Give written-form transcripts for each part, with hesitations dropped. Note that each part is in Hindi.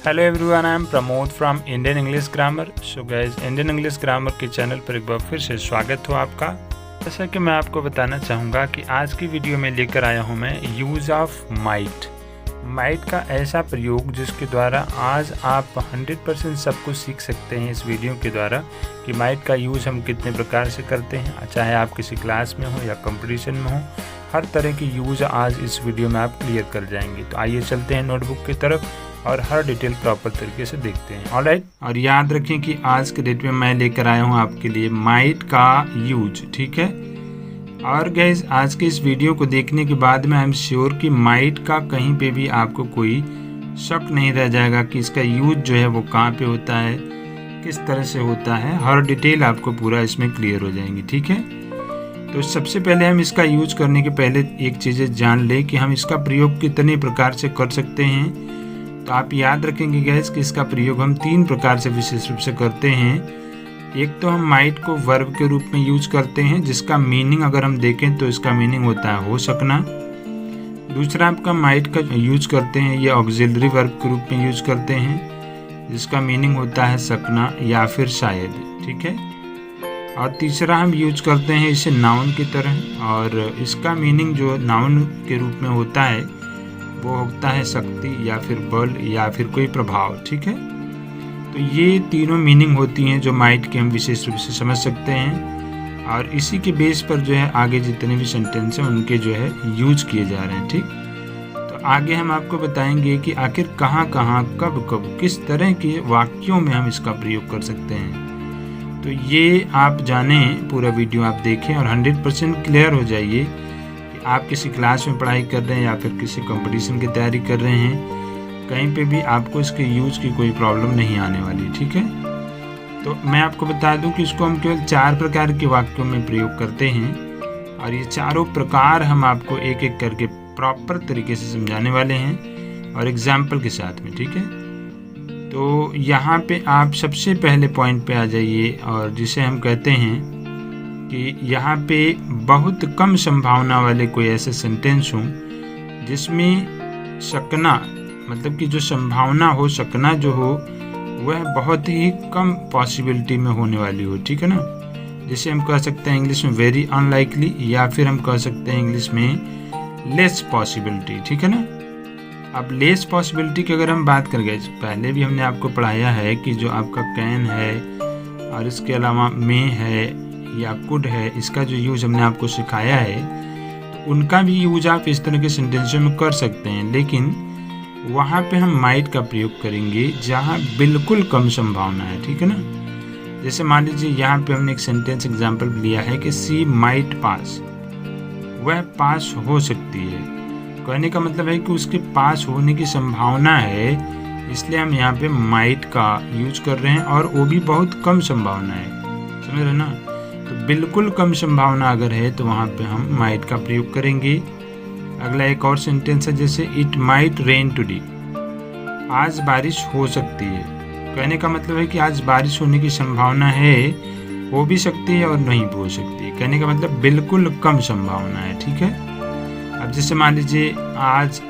Hello everyone, I am Pramod from Indian English grammar. So guys, Indian English grammar के चैनल पर एक बार फिर से स्वागत हो आपका। जैसा कि मैं आपको बताना चाहूँगा कि आज की वीडियो में लेकर आया हूँ मैं यूज़ ऑफ माइट। माइट का ऐसा प्रयोग जिसके द्वारा आज आप 100% सब कुछ सीख सकते हैं इस वीडियो के द्वारा कि माइट का यूज़ हम कितने प्रकार से करते हैं, चाहे आप किसी क्लास में हो या कंपटीशन में हो। हर तरह की यूज़ आज इस वीडियो में आप क्लियर कर जाएंगे। तो आइए चलते हैं नोटबुक की तरफ और हर डिटेल प्रॉपर तरीके से देखते हैं। ऑलराइट, और याद रखें कि आज के डेट में मैं लेकर आया हूँ आपके लिए माइट का यूज, ठीक है। और गाइस, आज के इस वीडियो को देखने के बाद में आई एम श्योर कि माइट का कहीं पे भी आपको कोई शक नहीं रह जाएगा कि इसका यूज जो है वो कहाँ पे होता है, किस तरह से होता है। हर डिटेल आपको पूरा इसमें क्लियर हो जाएंगी, ठीक है। तो सबसे पहले हम इसका यूज करने के पहले एक चीज़ जान लें कि हम इसका प्रयोग कितने प्रकार से कर सकते हैं। तो आप याद रखेंगे गैस कि इसका प्रयोग हम 3 प्रकार से विशेष रूप से करते हैं। एक तो हम माइट को वर्ब के रूप में यूज करते हैं, जिसका मीनिंग अगर हम देखें तो इसका मीनिंग होता है हो सकना। दूसरा आपका माइट का यूज करते हैं ये ऑक्सिलरी वर्ब के रूप में यूज करते हैं, जिसका मीनिंग होता है सकना या फिर शायद, ठीक है। और तीसरा हम यूज करते हैं इसे नाउन की तरह, और इसका मीनिंग जो नाउन के रूप में होता है वो होता है शक्ति या फिर बल या फिर कोई प्रभाव, ठीक है। तो ये तीनों मीनिंग होती हैं जो माइट के हम विशेष रूप से समझ सकते हैं, और इसी के बेस पर जो है आगे जितने भी सेंटेंस हैं उनके जो है यूज किए जा रहे हैं, ठीक। तो आगे हम आपको बताएंगे कि आखिर कहाँ कहाँ कब कब किस तरह के वाक्यों में हम इसका प्रयोग कर सकते हैं। तो ये आप जानें, पूरा वीडियो आप देखें और 100% क्लियर हो जाइए कि आप किसी क्लास में पढ़ाई कर रहे हैं या फिर किसी कंपटीशन की तैयारी कर रहे हैं, कहीं पे भी आपको इसके यूज की कोई प्रॉब्लम नहीं आने वाली, ठीक है। तो मैं आपको बता दूं कि इसको हम केवल 4 प्रकार के वाक्यों में प्रयोग करते हैं, और ये चारों प्रकार हम आपको एक एक करके प्रॉपर तरीके से समझाने वाले हैं और एग्जाम्पल के साथ में, ठीक है। तो यहाँ पे आप सबसे पहले पॉइंट पे आ जाइए, और जिसे हम कहते हैं कि यहाँ पे बहुत कम संभावना वाले कोई ऐसे सेंटेंस हों जिसमें सकना, मतलब कि जो संभावना हो सकना जो हो वह बहुत ही कम पॉसिबिलिटी में होने वाली हो, ठीक है ना। जिसे हम कह सकते हैं इंग्लिश में वेरी अनलाइकली, या फिर हम कह सकते हैं इंग्लिश में लेस पॉसिबिलिटी, ठीक है ना। अब लेस पॉसिबिलिटी की अगर हम बात करेंगे, पहले भी हमने आपको पढ़ाया है कि जो आपका कैन है और इसके अलावा मे है या कुड है, इसका जो यूज हमने आपको सिखाया है, तो उनका भी यूज आप इस तरह के सेंटेंसों में कर सकते हैं। लेकिन वहाँ पे हम माइट का प्रयोग करेंगे जहाँ बिल्कुल कम संभावना है, ठीक है ना। जैसे मान लीजिए यहाँ पे हमने एक सेंटेंस एग्जाम्पल लिया है कि सी माइट पास, वह पास हो सकती है। कहने का मतलब है कि उसके पास होने की संभावना है, इसलिए हम यहाँ पे माइट का यूज कर रहे हैं, और वो भी बहुत कम संभावना है, समझ रहे ना। तो बिल्कुल कम संभावना अगर है तो वहाँ पे हम माइट का प्रयोग करेंगे। अगला एक और सेंटेंस है, जैसे इट माइट रेन टुडे, आज बारिश हो सकती है। कहने का मतलब है कि आज बारिश होने की संभावना है, हो भी सकती है और नहीं भी हो सकती है। कहने का मतलब बिल्कुल कम संभावना है, ठीक है। अब जैसे मान लीजिए आज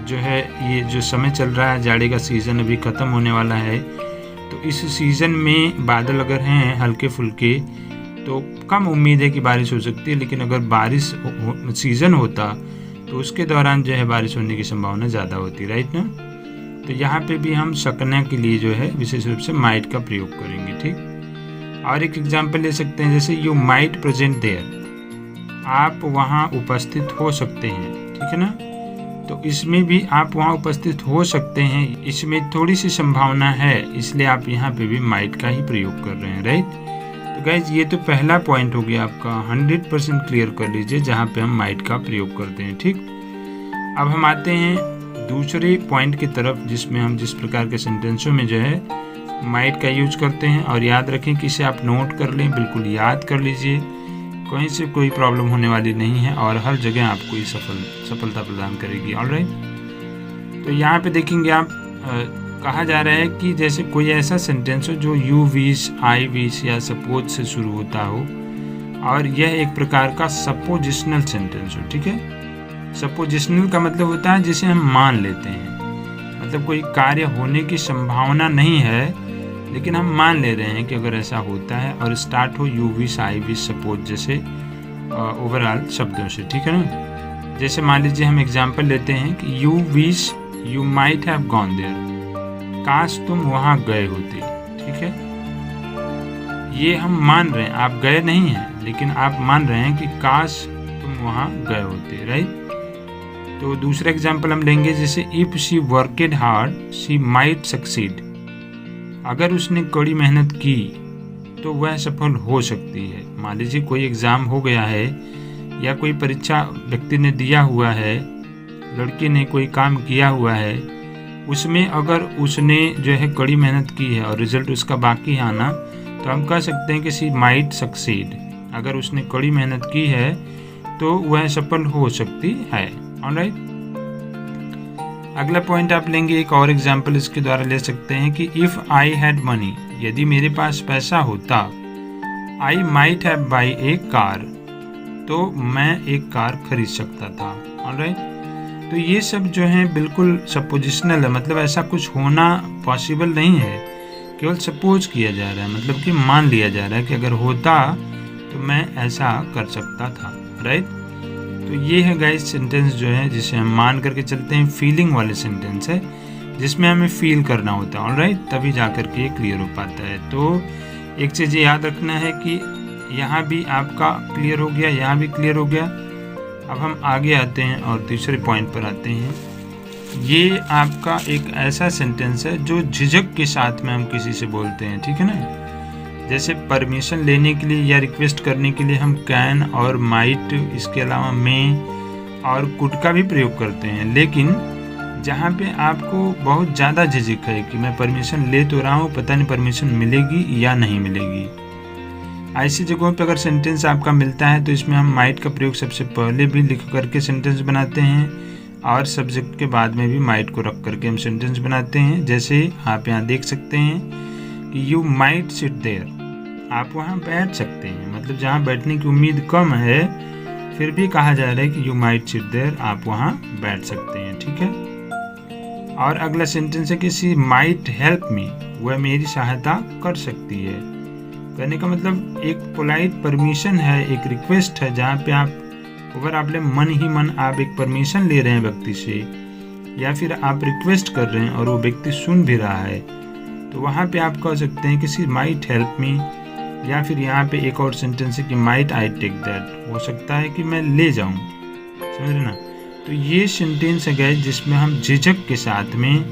जो है ये जो समय चल रहा है, जाड़े का सीज़न अभी ख़त्म होने वाला है, तो इस सीज़न में बादल अगर हैं हल्के फुल्के तो कम उम्मीद है कि बारिश हो सकती है। लेकिन अगर बारिश सीज़न होता तो उसके दौरान जो है बारिश होने की संभावना ज़्यादा होती, राइट ना। तो यहाँ पे भी हम सकना के लिए जो है विशेष रूप से माइट का प्रयोग करेंगे, ठीक। और एक एग्जांपल ले सकते हैं, जैसे यू माइट प्रेजेंट देयर, आप वहाँ उपस्थित हो सकते हैं, ठीक है ना। तो इसमें भी आप वहाँ उपस्थित हो सकते हैं, इसमें थोड़ी सी संभावना है, इसलिए आप यहाँ पे भी माइट का ही प्रयोग कर रहे हैं, राइट। तो गाइज, ये तो पहला पॉइंट हो गया आपका, 100% क्लियर कर लीजिए जहाँ पे हम माइट का प्रयोग करते हैं, ठीक। अब हम आते हैं दूसरे पॉइंट की तरफ, जिसमें हम जिस प्रकार के सेंटेंसों में जो है माइट का यूज करते हैं। और याद रखें कि इसे आप नोट कर लें, बिल्कुल याद कर लीजिए, कहीं से कोई प्रॉब्लम होने वाली नहीं है और हर जगह आपको ये सफलता प्रदान करेगी, ऑलराइट। तो यहाँ पे देखेंगे आप, कहा जा रहा है कि जैसे कोई ऐसा सेंटेंस हो जो यू विश, आई विश या सपोज से शुरू होता हो, और यह एक प्रकार का सपोजिशनल सेंटेंस हो, ठीक है। सपोजिशनल का मतलब होता है जिसे हम मान लेते हैं, मतलब कोई कार्य होने की संभावना नहीं है, लेकिन हम मान ले रहे हैं कि अगर ऐसा होता है, और स्टार्ट हो you wish, I wish, suppose जैसे ओवरऑल शब्दों से, ठीक है ना। जैसे मान लीजिए हम एग्जांपल लेते हैं कि you wish you might have gone there, काश तुम वहाँ गए होते, ठीक है। ये हम मान रहे हैं, आप गए नहीं हैं, लेकिन आप मान रहे हैं कि काश तुम वहाँ गए होते, राइट। तो दूसरा एग्जांपल हम लेंगे, जैसे if she worked hard she might succeed, अगर उसने कड़ी मेहनत की तो वह सफल हो सकती है। मान लीजिए कोई एग्ज़ाम हो गया है या कोई परीक्षा व्यक्ति ने दिया हुआ है, लड़की ने कोई काम किया हुआ है, उसमें अगर उसने जो है कड़ी मेहनत की है और रिजल्ट उसका बाकी है आना, तो हम कह सकते हैं कि शी माइट सक्सीड, अगर उसने कड़ी मेहनत की है तो वह सफल हो सकती है। ऑलराइट। अगला पॉइंट आप लेंगे, एक और एग्जाम्पल इसके द्वारा ले सकते हैं कि इफ़ आई हैड मनी, यदि मेरे पास पैसा होता, I might have by A car, तो मैं एक कार खरीद सकता था। ऑलराइट। तो ये सब जो है बिल्कुल सपोजिशनल है, मतलब ऐसा कुछ होना पॉसिबल नहीं है, केवल सपोज किया जा रहा है, मतलब कि मान लिया जा रहा है कि अगर होता तो मैं ऐसा कर सकता था, राइट। तो ये है गाइस सेंटेंस जो है जिसे हम मान करके चलते हैं, फीलिंग वाले सेंटेंस है, जिसमें हमें फील करना होता है, ऑलराइट, तभी जा कर के ये क्लियर हो पाता है। तो एक चीज़ याद रखना है कि यहाँ भी आपका क्लियर हो गया, यहाँ भी क्लियर हो गया। अब हम आगे आते हैं और तीसरे पॉइंट पर आते हैं। ये आपका एक ऐसा सेंटेंस है जो झिझक के साथ में हम किसी से बोलते हैं, ठीक है ना। जैसे परमिशन लेने के लिए या रिक्वेस्ट करने के लिए हम कैन और माइट, इसके अलावा मे और कुड का भी प्रयोग करते हैं, लेकिन जहाँ पे आपको बहुत ज़्यादा झिझक है कि मैं परमिशन ले तो रहा हूँ, पता नहीं परमिशन मिलेगी या नहीं मिलेगी, ऐसी जगहों पे अगर सेंटेंस आपका मिलता है तो इसमें हम माइट का प्रयोग सबसे पहले भी लिख करके सेंटेंस बनाते हैं, और सब्जेक्ट के बाद में भी माइट को रख करके हम सेंटेंस बनाते हैं। जैसे आप यहाँ देख सकते हैं कि यू माइट सिट देयर, आप वहाँ बैठ सकते हैं, मतलब जहाँ बैठने की उम्मीद कम है फिर भी कहा जा रहा है कि यू माइट सिट देयर, आप वहाँ बैठ सकते हैं, ठीक है। और अगला सेंटेंस है कि शी माइट हेल्प मी, वह मेरी सहायता कर सकती है। कहने का मतलब एक पोलाइट परमिशन है, एक रिक्वेस्ट है, जहाँ पे आप अगर आप मन ही मन आप एक परमिशन ले रहे हैं व्यक्ति से, या फिर आप रिक्वेस्ट कर रहे हैं और वो व्यक्ति सुन भी रहा है, तो वहाँ पे आप कह सकते हैं कि शी माइट हेल्प मी, या फिर यहाँ पे एक और सेंटेंस है कि माइट आई टेक दैट, हो सकता है कि मैं ले जाऊँ, समझ रहे ना। तो ये सेंटेंस है गए जिसमें हम झिझक के साथ में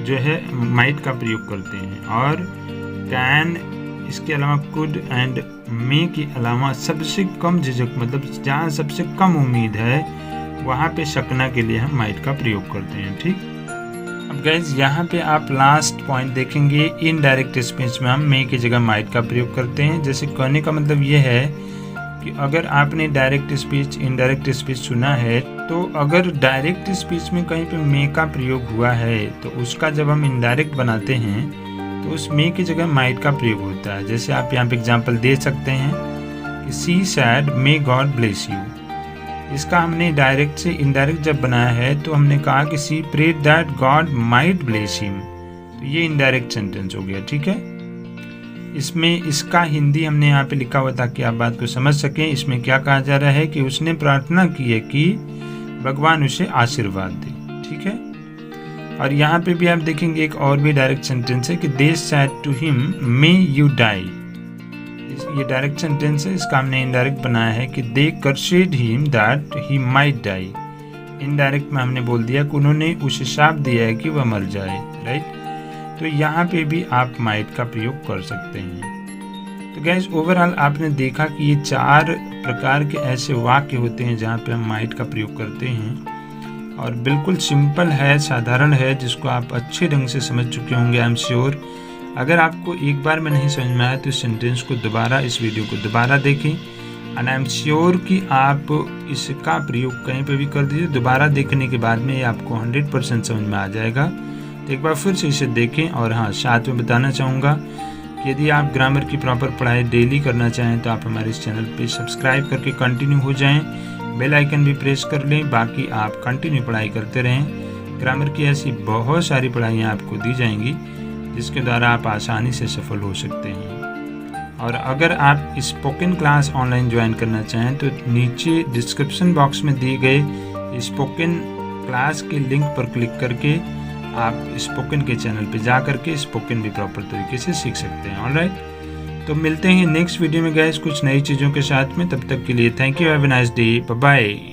जो है माइट का प्रयोग करते हैं, और कैन, इसके अलावा कुड एंड मे के अलावा सबसे कम झिझक, मतलब जहाँ सबसे कम उम्मीद है वहाँ पे सकना के लिए हम माइट का प्रयोग करते हैं, ठीक। अब गाइज यहाँ पे आप लास्ट पॉइंट देखेंगे, इनडायरेक्ट स्पीच में हम मे की जगह माइट का प्रयोग करते हैं। जैसे कहने का मतलब ये है कि अगर आपने डायरेक्ट स्पीच, इनडायरेक्ट स्पीच सुना है, तो अगर डायरेक्ट स्पीच में कहीं पे मे का प्रयोग हुआ है तो उसका जब हम इनडायरेक्ट बनाते हैं तो उस मे की जगह माइट का प्रयोग होता है। जैसे आप यहाँ पे एग्जाम्पल दे सकते हैं कि she said may God bless you, इसका हमने डायरेक्ट से इनडायरेक्ट जब बनाया है तो हमने कहा कि she prayed that God might bless him, तो ये इनडायरेक्ट सेंटेंस हो गया, ठीक है। इसमें इसका हिंदी हमने यहाँ पे लिखा हुआ ताकि आप बात को समझ सकें। इसमें क्या कहा जा रहा है कि उसने प्रार्थना की है कि भगवान उसे आशीर्वाद दे, ठीक है। और यहाँ पे भी आप देखेंगे एक और भी डायरेक्ट सेंटेंस है कि they said to him may you die, ये डायरेक्ट सेंटेंस है, इसका हमने इनडायरेक्ट बनाया है कि they cursed him that he might die. Indirect में हमने बोल दिया कि उन्होंने उसे शाप दिया है कि वह मर जाए, राइट। तो यहाँ पे भी आप माइट का प्रयोग कर सकते हैं। तो गैस ओवरऑल आपने देखा कि ये 4 प्रकार के ऐसे वाक्य होते हैं जहाँ पे हम माइट का प्रयोग करते हैं, और बिल्कुल सिंपल है, साधारण है, जिसको आप अच्छे ढंग से समझ चुके होंगे, आई एम श्योर। अगर आपको एक बार में नहीं समझ में आया तो इस सेंटेंस को दोबारा, इस वीडियो को दोबारा देखें, एंड आई एम श्योर कि आप इसका प्रयोग कहीं पे भी कर दीजिए, दोबारा देखने के बाद में ये आपको 100% समझ में आ जाएगा। तो एक बार फिर से इसे देखें। और हाँ, साथ में बताना चाहूँगा कि यदि आप ग्रामर की प्रॉपर पढ़ाई डेली करना चाहें तो आप हमारे इस चैनल पे सब्सक्राइब करके कंटिन्यू हो जाएं, बेल आइकन भी प्रेस कर लें, बाकी आप कंटिन्यू पढ़ाई करते रहें। ग्रामर की ऐसी बहुत सारी पढ़ाइयाँ आपको दी जाएंगी जिसके द्वारा आप आसानी से सफल हो सकते हैं। और अगर आप स्पोकन क्लास ऑनलाइन ज्वाइन करना चाहें तो नीचे डिस्क्रिप्शन बॉक्स में दिए गए स्पोकन क्लास के लिंक पर क्लिक करके आप स्पोकन के चैनल पे जा करके स्पोकन भी प्रॉपर तरीके से सीख सकते हैं। ऑलराइट, तो मिलते हैं नेक्स्ट वीडियो में गाइस कुछ नई चीज़ों के साथ में। तब तक के लिए thank you, have a nice day, bye bye.